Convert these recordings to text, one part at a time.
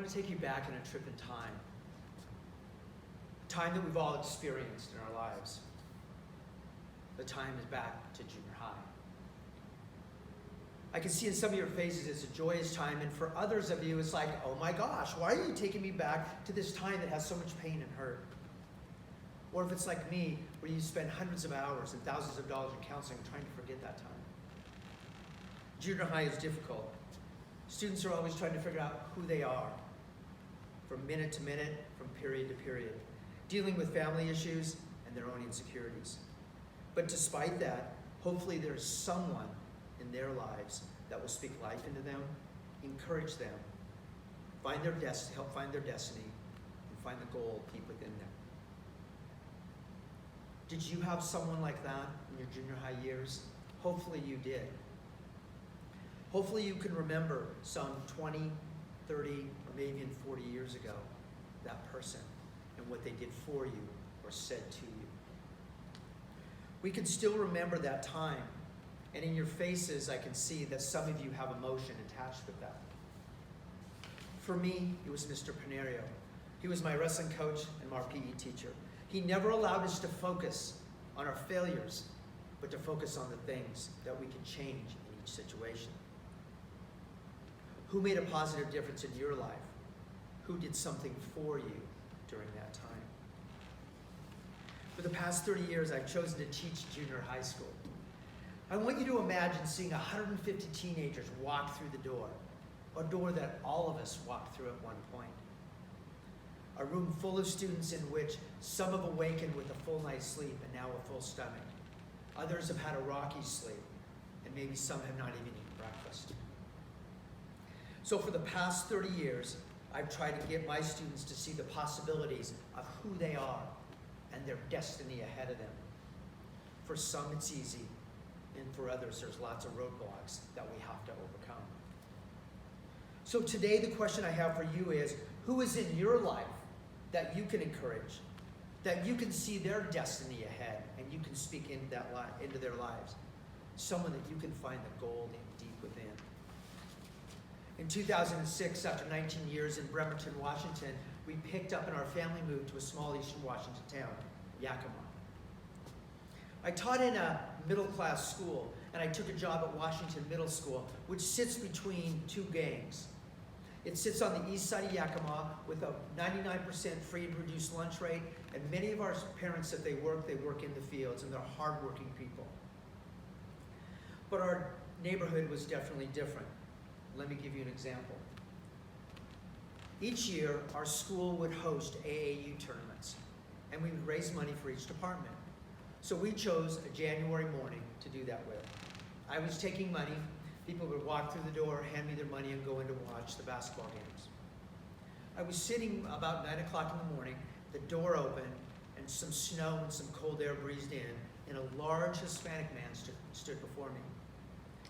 want to take you back on a trip in time. Time that we've all experienced in our lives. The time is back to junior high. I can see in some of your faces it's a joyous time, and for others of you it's like, oh my gosh, why are you taking me back to this time that has so much pain and hurt? Or if it's like me, where you spend hundreds of hours and thousands of dollars in counseling trying to forget that time. Junior high is difficult. Students are always trying to figure out who they are, from minute to minute, from period to period, dealing with family issues and their own insecurities. But despite that, hopefully there's someone in their lives that will speak life into them, encourage them, help find their destiny, and find the goal deep within them. Did you have someone like that in your junior high years? Hopefully you did. Hopefully you can remember some 20, 30, or maybe even 40 years ago, that person and what they did for you or said to you. We can still remember that time, and in your faces I can see that some of you have emotion attached with that. For me, it was Mr. Panerio. He was my wrestling coach and my PE teacher. He never allowed us to focus on our failures, but to focus on the things that we can change in each situation. Who made a positive difference in your life? Who did something for you during that time? For the past 30 years, I've chosen to teach junior high school. I want you to imagine seeing 150 teenagers walk through the door, a door that all of us walked through at one point. A room full of students in which some have awakened with a full night's sleep and now a full stomach. Others have had a rocky sleep, and maybe some have not even eaten breakfast. So for the past 30 years, I've tried to get my students to see the possibilities of who they are and their destiny ahead of them. For some, it's easy, and for others, there's lots of roadblocks that we have to overcome. So today, the question I have for you is, who is in your life that you can encourage, that you can see their destiny ahead, and you can speak into their lives? Someone that you can find the gold in deep within. In 2006, after 19 years in Bremerton, Washington, we picked up and our family moved to a small eastern Washington town, Yakima. I taught in a middle-class school, and I took a job at Washington Middle School, which sits between two gangs. It sits on the east side of Yakima with a 99% free and reduced lunch rate, and many of our parents, if they work in the fields, and they're hardworking people. But our neighborhood was definitely different. Let me give you an example. Each year, our school would host AAU tournaments, and we would raise money for each department. So we chose a January morning to do that with. I was taking money. People would walk through the door, hand me their money, and go in to watch the basketball games. I was sitting about 9 o'clock in the morning, the door opened, and some snow and some cold air breezed in, and a large Hispanic man stood before me.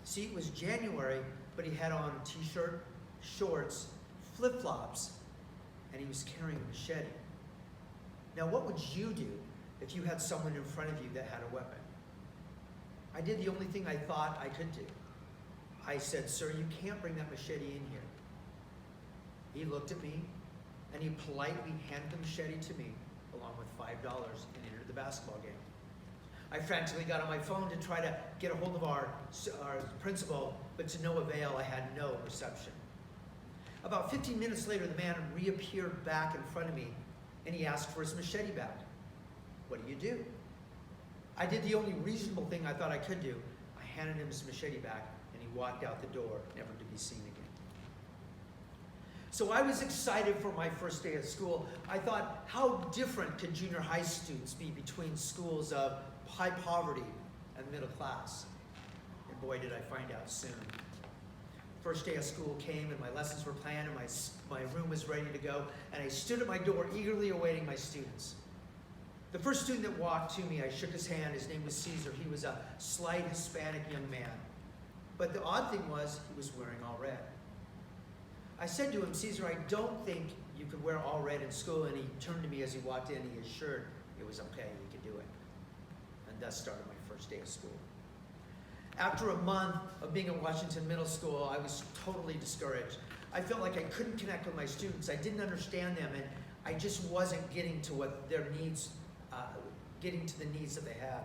See, it was January, but he had on a t-shirt, shorts, flip-flops, and he was carrying a machete. Now, what would you do if you had someone in front of you that had a weapon? I did the only thing I thought I could do. I said, "Sir, you can't bring that machete in here." He looked at me, and he politely handed the machete to me, along with $5, and entered the basketball game. I frantically got on my phone to try to get a hold of our principal, but to no avail. I had no reception. About 15 minutes later, the man reappeared back in front of me, and he asked for his machete back. What do you do? I did the only reasonable thing I thought I could do. I handed him his machete back, and he walked out the door, never to be seen again. So I was excited for my first day of school. I thought, how different could junior high students be between schools of high poverty and middle class? And boy, did I find out soon. First day of school came, and my lessons were planned, and my room was ready to go, and I stood at my door eagerly awaiting my students. The first student that walked to me, I shook his hand. His name was Caesar. He was a slight Hispanic young man. But the odd thing was, he was wearing all red. I said to him, "Caesar, I don't think you could wear all red in school." And he turned to me as he walked in, and he assured it was okay, he could do it. And thus started my first day of school. After a month of being at Washington Middle School, I was totally discouraged. I felt like I couldn't connect with my students. I didn't understand them, and I just wasn't getting to what their needs, getting to the needs that they had.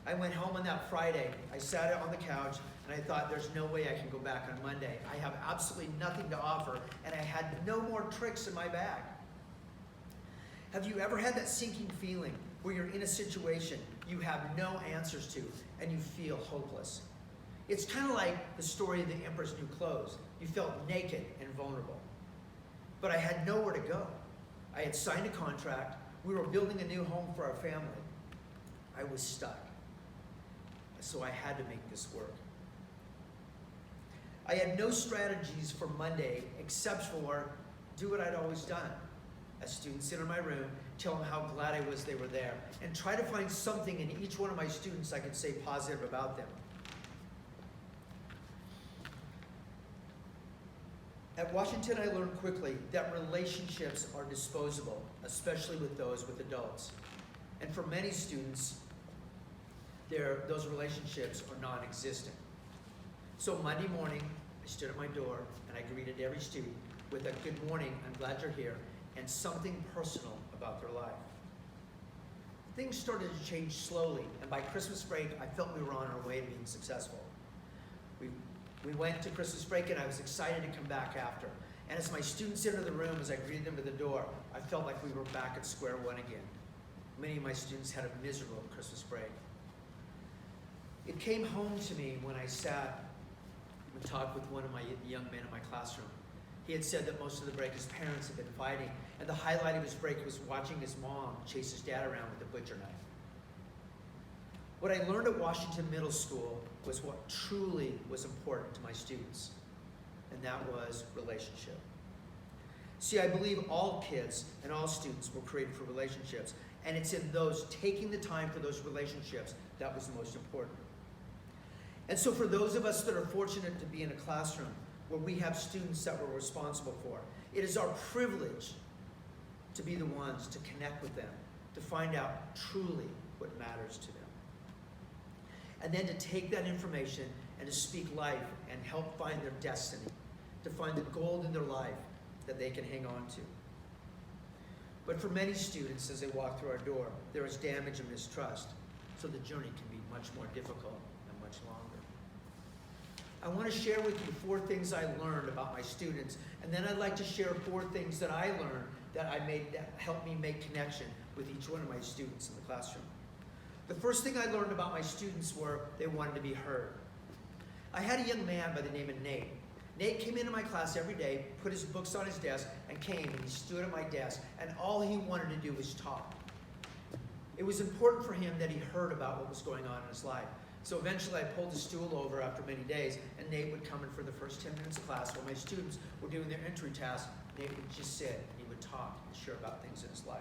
I went home on that Friday. I sat on the couch, and I thought, there's no way I can go back on Monday. I have absolutely nothing to offer, and I had no more tricks in my bag. Have you ever had that sinking feeling where you're in a situation you have no answers to, and you feel hopeless? It's kind of like the story of the Emperor's New Clothes. You felt naked and vulnerable. But I had nowhere to go. I had signed a contract. We were building a new home for our family. I was stuck. So I had to make this work. I had no strategies for Monday except for do what I'd always done. A student sit in my room, tell them how glad I was they were there, and try to find something in each one of my students I could say positive about them. At Washington, I learned quickly that relationships are disposable, especially with those with adults. And for many students, those relationships are non-existent. So Monday morning, I stood at my door and I greeted every student with a good morning, I'm glad you're here, and something personal about their life. Things started to change slowly, and by Christmas break, I felt we were on our way to being successful. We went to Christmas break, and I was excited to come back after. And as my students entered the room, as I greeted them at the door, I felt like we were back at square one again. Many of my students had a miserable Christmas break. It came home to me when I sat and talked with one of my young men in my classroom. He had said that most of the break his parents had been fighting, and the highlight of his break was watching his mom chase his dad around with a butcher knife. What I learned at Washington Middle School was what truly was important to my students, and that was relationship. See, I believe all kids and all students were created for relationships, and it's in those, taking the time for those relationships, that was the most important. And so for those of us that are fortunate to be in a classroom where we have students that we're responsible for, it is our privilege to be the ones to connect with them, to find out truly what matters to them. And then to take that information and to speak life and help find their destiny, to find the gold in their life that they can hang on to. But for many students, as they walk through our door, there is damage and mistrust, so the journey can be much more difficult and much longer. I want to share with you 4 things I learned about my students, and then I'd like to share 4 things that I learned that helped me make connection with each one of my students in the classroom. The first thing I learned about my students were they wanted to be heard. I had a young man by the name of Nate. Nate came into my class every day, put his books on his desk, and came and he stood at my desk, and all he wanted to do was talk. It was important for him that he heard about what was going on in his life. So eventually I pulled the stool over after many days, and Nate would come in for the first 10 minutes of class while my students were doing their entry task. Nate would just sit and he would talk and share about things in his life.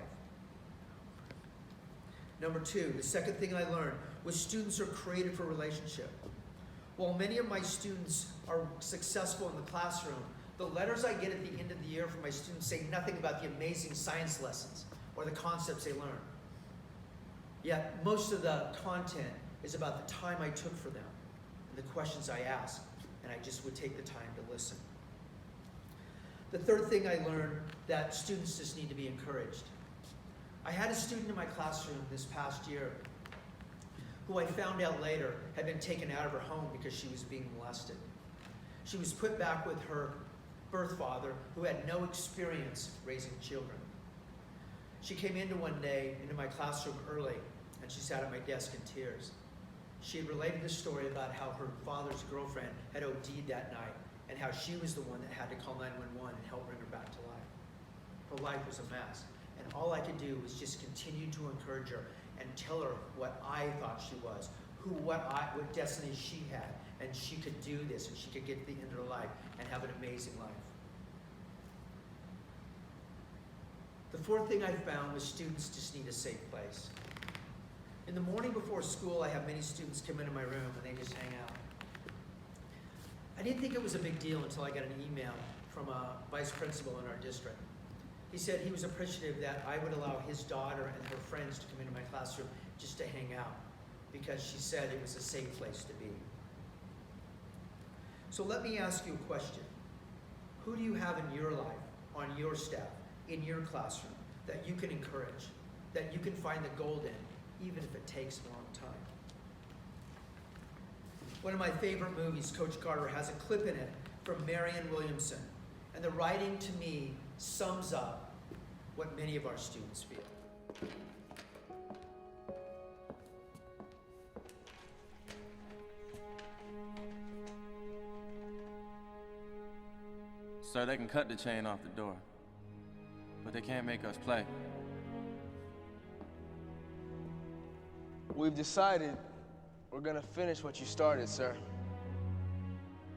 Number 2, the second thing I learned was students are created for relationship. While many of my students are successful in the classroom, the letters I get at the end of the year from my students say nothing about the amazing science lessons or the concepts they learn. Yet most of the content is about the time I took for them and the questions I asked, and I just would take the time to listen. The third thing I learned, that students just need to be encouraged. I had a student in my classroom this past year who I found out later had been taken out of her home because she was being molested. She was put back with her birth father, who had no experience raising children. She came into my classroom early, and she sat at my desk in tears. She had related the story about how her father's girlfriend had OD'd that night, and how she was the one that had to call 911 and help bring her back to life. Her life was a mess, and all I could do was just continue to encourage her and tell her what I thought she was, what destiny she had, and she could do this, and she could get to the end of her life and have an amazing life. The fourth thing I found was students just need a safe place. In the morning before school, I have many students come into my room and they just hang out. I didn't think it was a big deal until I got an email from a vice principal in our district. He said he was appreciative that I would allow his daughter and her friends to come into my classroom just to hang out. because she said it was a safe place to be. So let me ask you a question. Who do you have in your life, on your staff, in your classroom, that you can encourage, that you can find the gold in, even if it takes a long time? One of my favorite movies, Coach Carter, has a clip in it from Marianne Williamson, and the writing to me sums up what many of our students feel. Sir, they can cut the chain off the door, but they can't make us play. We've decided we're gonna finish what you started, sir.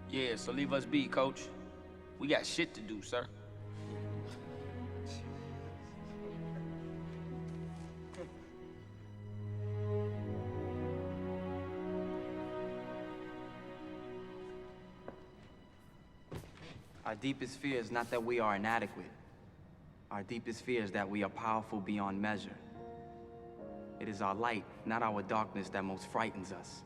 Yeah, so leave us be, Coach. We got shit to do, sir. Our deepest fear is not that we are inadequate. Our deepest fear is that we are powerful beyond measure. It is our light, not our darkness, that most frightens us.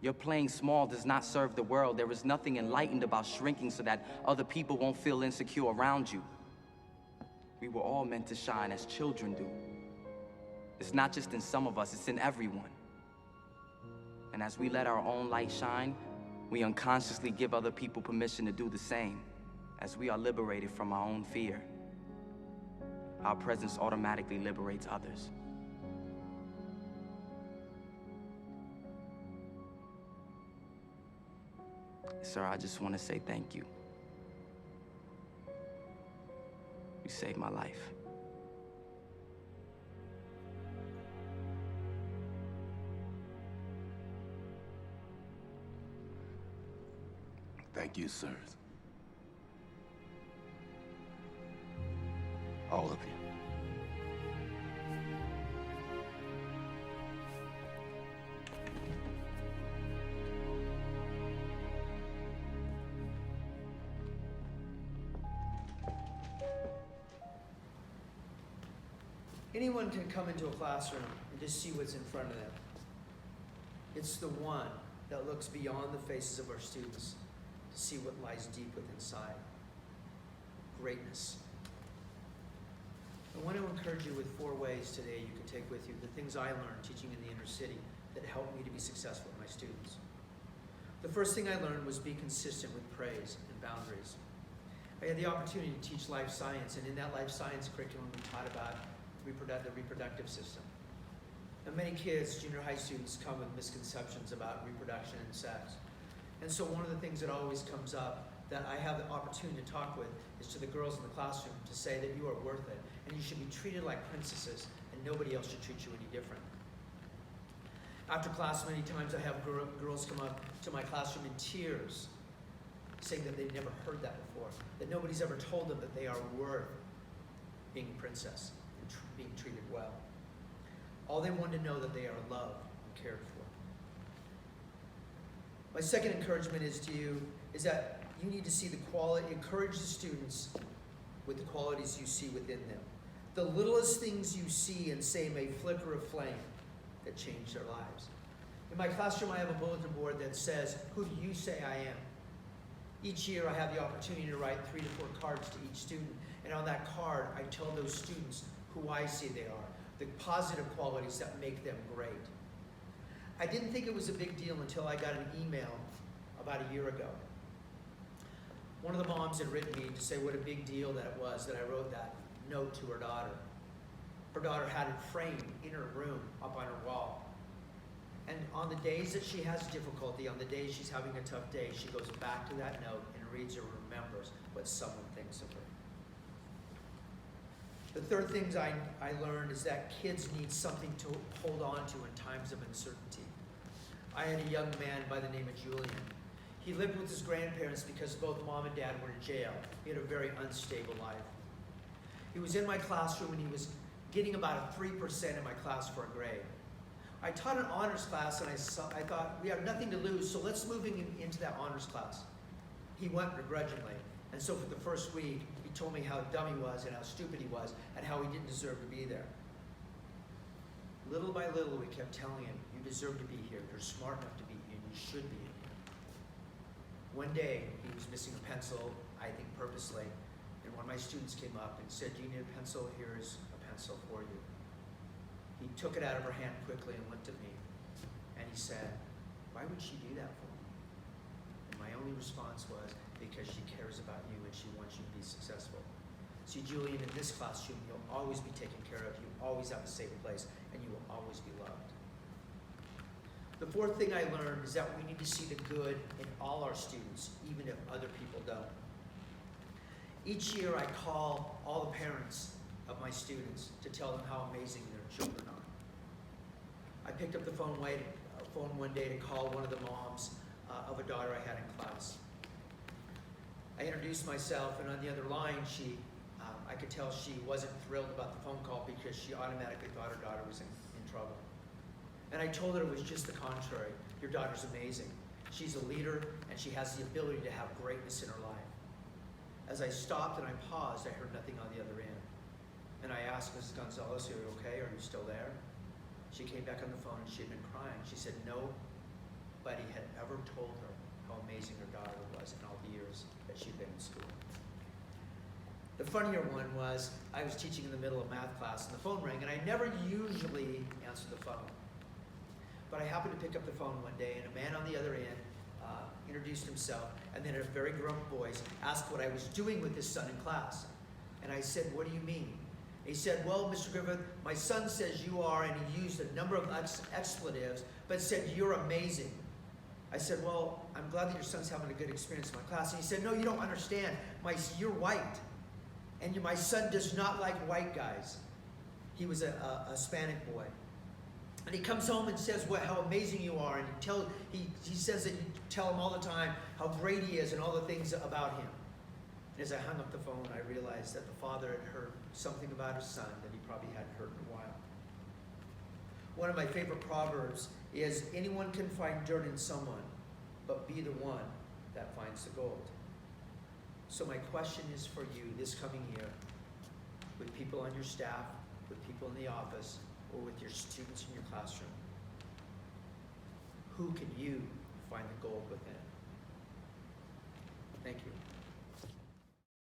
Your playing small does not serve the world. There is nothing enlightened about shrinking so that other people won't feel insecure around you. We were all meant to shine as children do. It's not just in some of us, it's in everyone. And as we let our own light shine, we unconsciously give other people permission to do the same. As we are liberated from our own fear, our presence automatically liberates others. Sir, I just want to say thank you. You saved my life. Thank you, sirs. All of you. Anyone can come into a classroom and just see what's in front of them. It's the one that looks beyond the faces of our students to see what lies deep within inside. Greatness. I want to encourage you with 4 ways today you can take with you the things I learned teaching in the inner city that helped me to be successful with my students. The first thing I learned was be consistent with praise and boundaries. I had the opportunity to teach life science, and in that life science curriculum we taught about the reproductive system. And many kids, junior high students, come with misconceptions about reproduction and sex. And so one of the things that always comes up that I have the opportunity to talk with is to the girls in the classroom to say that you are worth it and you should be treated like princesses and nobody else should treat you any different. After class, many times I have girls come up to my classroom in tears saying that they've never heard that before, that nobody's ever told them that they are worth being a princess and being treated well. All they want to know that they are loved and cared for. My second encouragement is to you is that you need to see the quality, encourage the students with the qualities you see within them. The littlest things you see and say may flicker a flame that change their lives. In my classroom, I have a bulletin board that says, "Who do you say I am?" Each year, I have the opportunity to write 3 to 4 cards to each student, and on that card, I tell those students who I see they are, the positive qualities that make them great. I didn't think it was a big deal until I got an email about a year ago. One of the moms had written me to say what a big deal that it was that I wrote that note to her daughter. Her daughter had it framed in her room up on her wall. And on the days that she has difficulty, on the days she's having a tough day, she goes back to that note and reads or remembers what someone thinks of her. The third thing I learned is that kids need something to hold on to in times of uncertainty. I had a young man by the name of Julian. He lived with his grandparents because both mom and dad were in jail. He had a very unstable life. He was in my classroom and he was getting about a 3% in my class for a grade. I taught an honors class and I thought, we have nothing to lose, so let's move him into that honors class. He went begrudgingly. And so for the first week, he told me how dumb he was and how stupid he was and how he didn't deserve to be there. Little by little, we kept telling him, you deserve to be here. You're smart enough to be here. You should be here. One day, he was missing a pencil, I think purposely, and one of my students came up and said, "Do you need a pencil? Here's a pencil for you." He took it out of her hand quickly and looked at me, and he said, "Why would she do that for me?" And my only response was, "Because she cares about you and she wants you to be successful." See, Julian, in this classroom, you'll always be taken care of, you always have a safe place, and you will always be loved. The fourth thing I learned is that we need to see the good in all our students, even if other people don't. Each year, I call all the parents of my students to tell them how amazing their children are. I picked up the phone one day to call one of the moms of a daughter I had in class. I introduced myself, and on the other line, I could tell she wasn't thrilled about the phone call because she automatically thought her daughter was in trouble. And I told her it was just the contrary. Your daughter's amazing. She's a leader, and she has the ability to have greatness in her life. As I stopped and I paused, I heard nothing on the other end. And I asked Mrs. Gonzalez, "Are you okay? Are you still there?" She came back on the phone and she had been crying. She said nobody had ever told her how amazing her daughter was in all the years that she'd been in school. The funnier one was, I was teaching in the middle of math class and the phone rang, and I never usually answer the phone. But I happened to pick up the phone one day, and a man on the other end introduced himself, and then in a very gruff voice asked what I was doing with his son in class. And I said, "What do you mean?" He said, "Well, Mr. Griffith, my son says you are," and he used a number of expletives, but said, "You're amazing." I said, "Well, I'm glad that your son's having a good experience in my class." And he said, "No, you don't understand. You're white, and my son does not like white guys." He was a Hispanic boy. And he comes home and says how amazing you are, and he says that you tell him all the time how great he is and all the things about him. And as I hung up the phone, I realized that the father had heard something about his son that he probably hadn't heard in a while. One of my favorite proverbs is, "Anyone can find dirt in someone, but be the one that finds the gold." So my question is for you this coming year, with people on your staff, with people in the office, or with your students in your classroom, who can you find the gold within? Thank you.